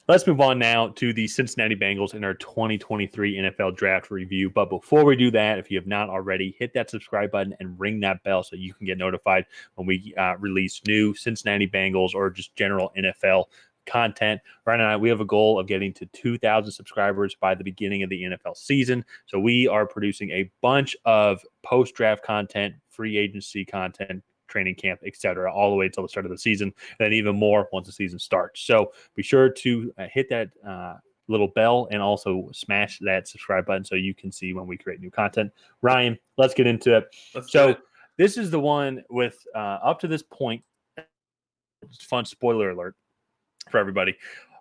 Let's move on now to the Cincinnati Bengals in our 2023 NFL Draft review. But before we do that, if you have not already, hit that subscribe button and ring that bell so you can get notified when we release new Cincinnati Bengals or just general NFL content. Right now, we have a goal of getting to 2,000 subscribers by the beginning of the NFL season. So we are producing a bunch of post-draft content, free agency content, training camp, etc., all the way until the start of the season, and then even more once the season starts. So be sure to hit that little bell and also smash that subscribe button so you can see when we create new content. Ryan, let's get into it. Let's do So it. this is the one with up to this point, fun spoiler alert for everybody.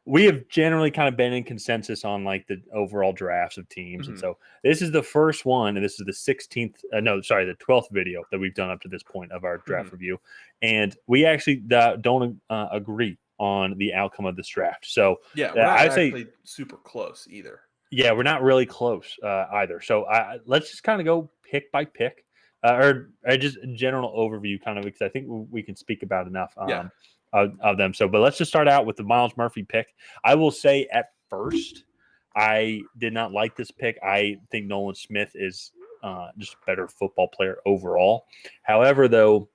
We have generally kind of been in consensus on like the overall drafts of teams. And so this is the first one, and this is the the 12th video that we've done up to this point of our draft review. And we actually don't agree on the outcome of this draft. So Yeah, we're not I'd actually say, super close either. yeah, we're not really close either. So let's just kind of go pick by pick or just a general overview kind of, because I think we can speak about enough. Yeah. Of them. So, but let's just start out with the Myles Murphy pick. I will say at first, I did not like this pick. I think Nolan Smith is just a better football player overall. However, though,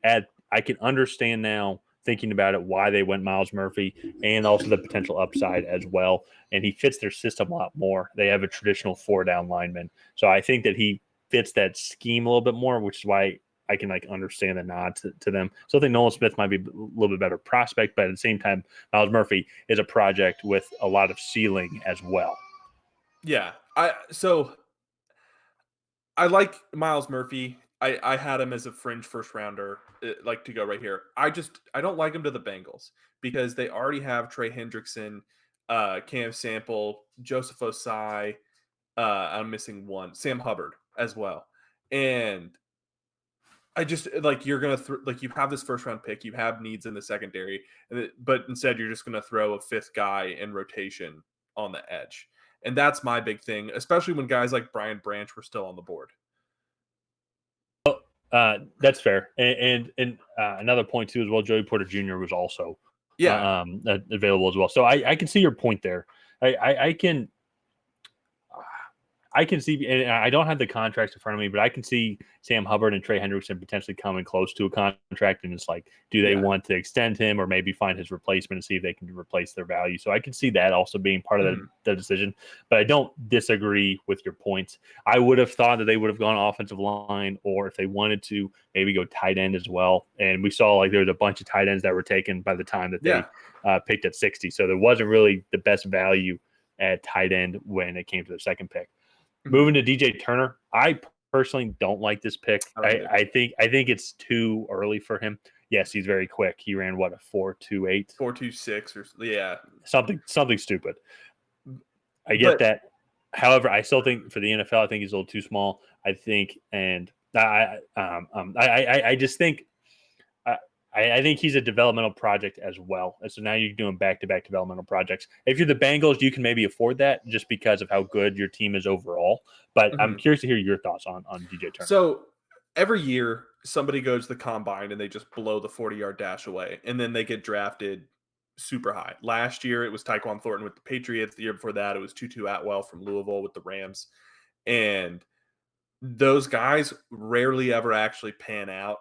I can understand now thinking about it why they went Myles Murphy and also the potential upside as well. And he fits their system a lot more. They have a traditional 4-down lineman, so I think that he fits that scheme a little bit more, which is why I can like understand the nod to them. So I think Nolan Smith might be a little bit better prospect, but at the same time, Myles Murphy is a project with a lot of ceiling as well. Yeah. I like Myles Murphy. I had him as a fringe first rounder, like to go right here. I don't like him to the Bengals because they already have Trey Hendrickson, Cam Sample, Joseph Osai. I'm missing one, Sam Hubbard as well, and I just like you're gonna like you have this first round pick, you have needs in the secondary, but instead you're just gonna throw a fifth guy in rotation on the edge, and that's my big thing, especially when guys like Brian Branch were still on the board. That's fair. And another point too as well, Joey Porter Jr. was also Yeah, available as well. So I can see your point there. I can see, and I don't have the contracts in front of me, but I can see Sam Hubbard and Trey Hendrickson potentially coming close to a contract. And it's like, do they want to extend him or maybe find his replacement and see if they can replace their value? So I can see that also being part of the decision. But I don't disagree with your points. I would have thought that they would have gone offensive line, or if they wanted to, maybe go tight end as well. And we saw like there was a bunch of tight ends that were taken by the time that they picked at 60. So there wasn't really the best value at tight end when it came to the second pick. Moving to DJ Turner, I personally don't like this pick. I think it's too early for him. Yes, he's very quick. He ran what, a 4.28, 4.26 or something stupid. I get that. However, I still think for the NFL, I think he's a little too small. I think, and I just think. I think he's a developmental project as well. And so now you're doing back-to-back developmental projects. If you're the Bengals, you can maybe afford that just because of how good your team is overall. But I'm curious to hear your thoughts on DJ Turner. So every year, somebody goes to the combine and they just blow the 40-yard dash away, and then they get drafted super high. Last year, it was Tyquan Thornton with the Patriots. The year before that, it was Tutu Atwell from Louisville with the Rams. And those guys rarely ever actually pan out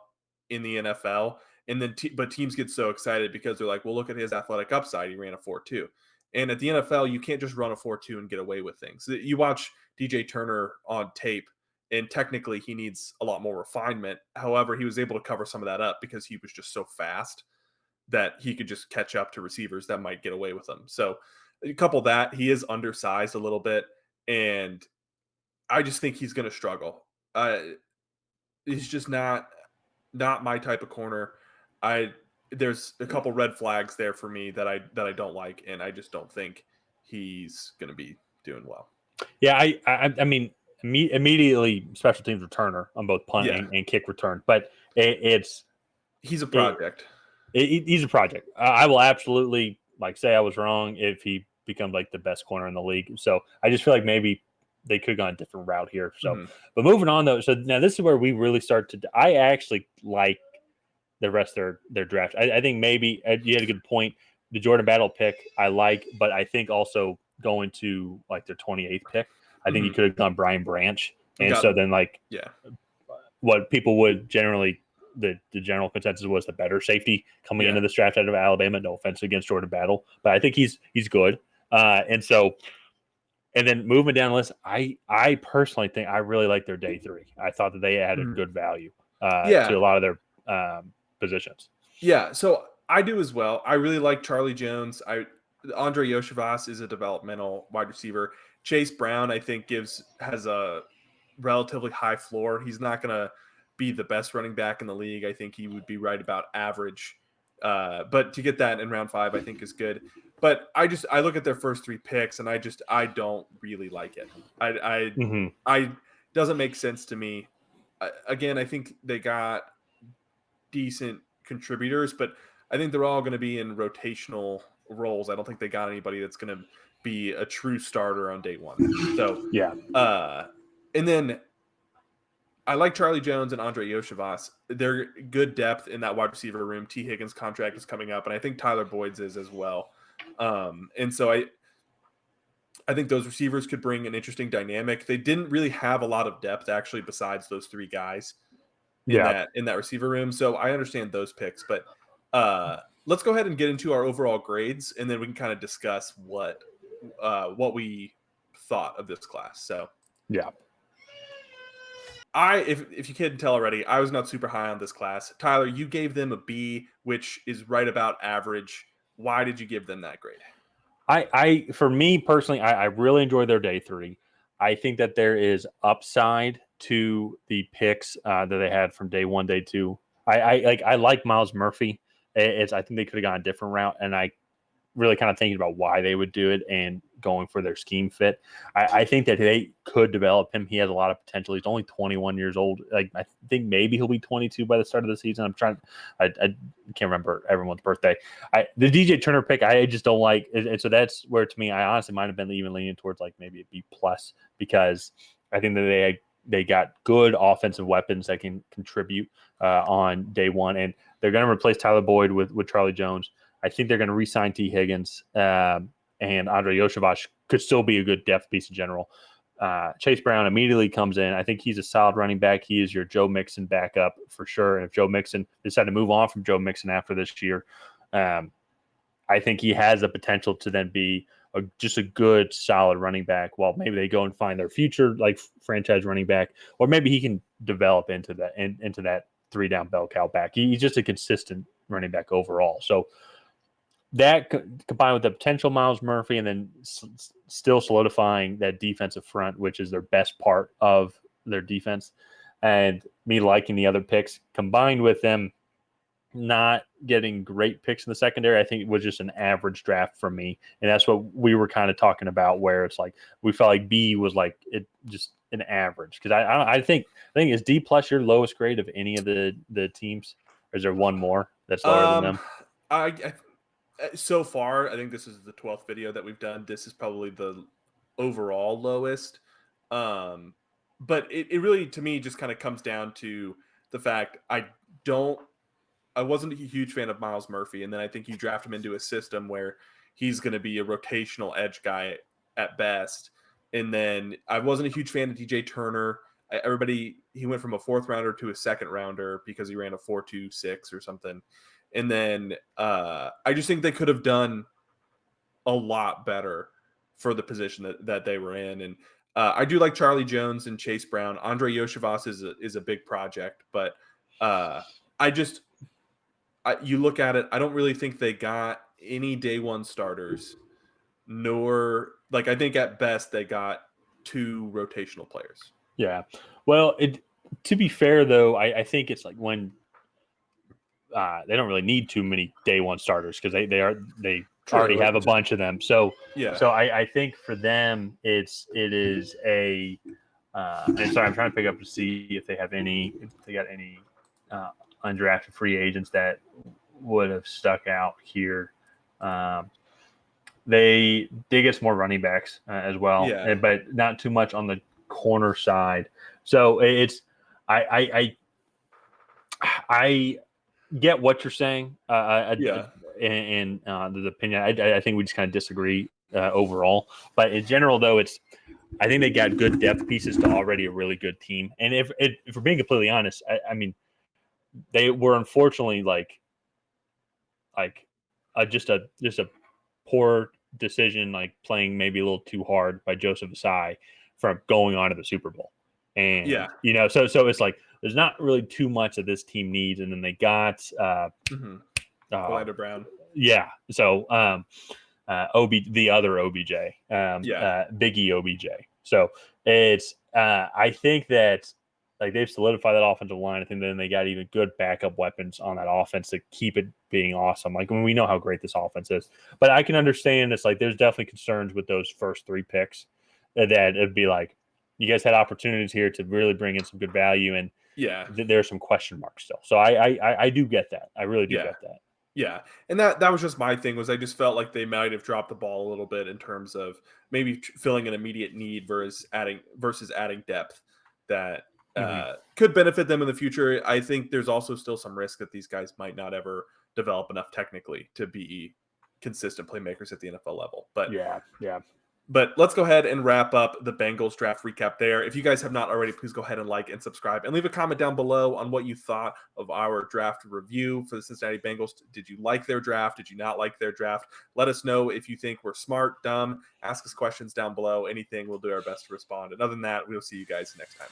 in the NFL. And then, but teams get so excited because they're like, well, look at his athletic upside. He ran a 4.2. And at the NFL, you can't just run a 4.2 and get away with things. You watch DJ Turner on tape, and technically he needs a lot more refinement. However, he was able to cover some of that up because he was just so fast that he could just catch up to receivers that might get away with him. So a couple that, he is undersized a little bit, and I just think he's going to struggle. He's just not my type of corner. There's a couple red flags there for me that I don't like, and I just don't think he's going to be doing well. Yeah, I mean, immediately special teams returner on both punt and kick return, but he's a project. He's a project. I will absolutely say I was wrong if he becomes like the best corner in the league. So I just feel like maybe they could have gone a different route here. So, but moving on though, so now this is where we really start to. I actually like the rest of their draft. I think maybe you had a good point. the Jordan Battle pick I like, but I think also going to like their 28th pick, I think you could have gone Brian Branch. And so then like what people would generally the general consensus was the better safety coming into this draft out of Alabama. No offense against Jordan Battle, but I think he's good. And then moving down the list, I personally think I really like their day 3. I thought that they added good value to a lot of their positions. Yeah, so I do as well. I really like Charlie Jones. Andre Yoshivas is a developmental wide receiver. Chase Brown, I think, has a relatively high floor. He's not going to be the best running back in the league. I think he would be right about average. But to get that in round 5, I think is good. But I look at their first 3 picks and I don't really like it. I doesn't make sense to me. Again, I think they got decent contributors, but I think they're all going to be in rotational roles. I don't think they got anybody that's going to be a true starter on day 1. So and then I like Charlie Jones and Andre Yoshivas. They're good depth in that wide receiver room. T. Higgins' contract is coming up, and I think Tyler Boyd's is as well. And so I think those receivers could bring an interesting dynamic. They didn't really have a lot of depth actually besides those 3 guys in that receiver room. So I understand those picks, but let's go ahead and get into our overall grades, and then we can kind of discuss what we thought of this class. So if you can't tell already, I was not super high on this class. Tyler, you gave them a B, which is right about average. Why did you give them that grade? For me personally, I really enjoyed their day 3. I think that there is upside to the picks that they had from day 1, day 2. I like Myles Murphy. I think they could have gone a different route, and I really kind of thinking about why they would do it and going for their scheme fit. I think that they could develop him. He has a lot of potential. He's only 21 years old. Like I think maybe he'll be 22 by the start of the season. I can't remember everyone's birthday. The DJ Turner pick, I just don't like. And so that's where to me, I honestly might have been even leaning towards like maybe a B+ because I think that they got good offensive weapons that can contribute on day 1, and they're going to replace Tyler Boyd with Charlie Jones. I think they're going to re-sign T. Higgins, and Andre Yoshivas could still be a good depth piece in general. Chase Brown immediately comes in. I think he's a solid running back. He is your Joe Mixon backup for sure. And if Joe Mixon decided to move on from Joe Mixon after this year, I think he has the potential to then be just a good, solid running back while maybe they go and find their future like franchise running back, or maybe he can develop into that 3-down bell cow back. He's just a consistent running back overall. So that combined with the potential Myles Murphy and then still solidifying that defensive front, which is their best part of their defense, and me liking the other picks combined with them not getting great picks in the secondary, I think it was just an average draft for me. And that's what we were kind of talking about, where it's like we felt like B was like it just an average. Because I think is D+ your lowest grade of any of the teams? Or is there one more that's lower than them? So far, I think this is the 12th video that we've done. This is probably the overall lowest. But it really, to me, just kind of comes down to the fact I wasn't a huge fan of Myles Murphy. And then I think you draft him into a system where he's going to be a rotational edge guy at best. And then I wasn't a huge fan of DJ Turner. He went from a 4th rounder to a 2nd rounder because he ran a 4.26 or something. And then I just think they could have done a lot better for the position that they were in. And I do like Charlie Jones and Chase Brown. Andre Yoshivas is a big project, but you look at it, I don't really think they got any day 1 starters, nor like I think at best they got 2 rotational players. Yeah. Well, to be fair though, I think it's like when they don't really need too many day 1 starters because they already have a bunch of them. So I think for them it is a and sorry, I'm trying to pick up to see if they got any undrafted free agents that would have stuck out here. They did get some more running backs as well, but not too much on the corner side. So it's I get what you're saying. in the opinion. I think we just kind of disagree overall. But in general, though, I think they got good depth pieces to already a really good team. And if we're being completely honest, I mean, they were unfortunately like just a poor decision, like playing maybe a little too hard by Joseph Asai from going on to the Super Bowl. And so it's like there's not really too much that this team needs. And then they got Orlando Brown. Yeah. So the other OBJ, Biggie OBJ. So it's I think that like they've solidified that offensive line. I think then they got even good backup weapons on that offense to keep it being awesome. Like when we know how great this offense is, but I can understand it's like there's definitely concerns with those first 3 picks that it'd be like you guys had opportunities here to really bring in some good value, and there's some question marks still. So I do get that. I really do get that. Yeah, and that was just my thing. Was I just felt like they might have dropped the ball a little bit in terms of maybe filling an immediate need versus adding depth that could benefit them in the future. I think there's also still some risk that these guys might not ever develop enough technically to be consistent playmakers at the NFL level. But But let's go ahead and wrap up the Bengals draft recap there. If you guys have not already, please go ahead and like and subscribe and leave a comment down below on what you thought of our draft review for the Cincinnati Bengals. Did you like their draft? Did you not like their draft? Let us know if you think we're smart, dumb. Ask us questions down below. Anything, we'll do our best to respond. And other than that, we'll see you guys next time.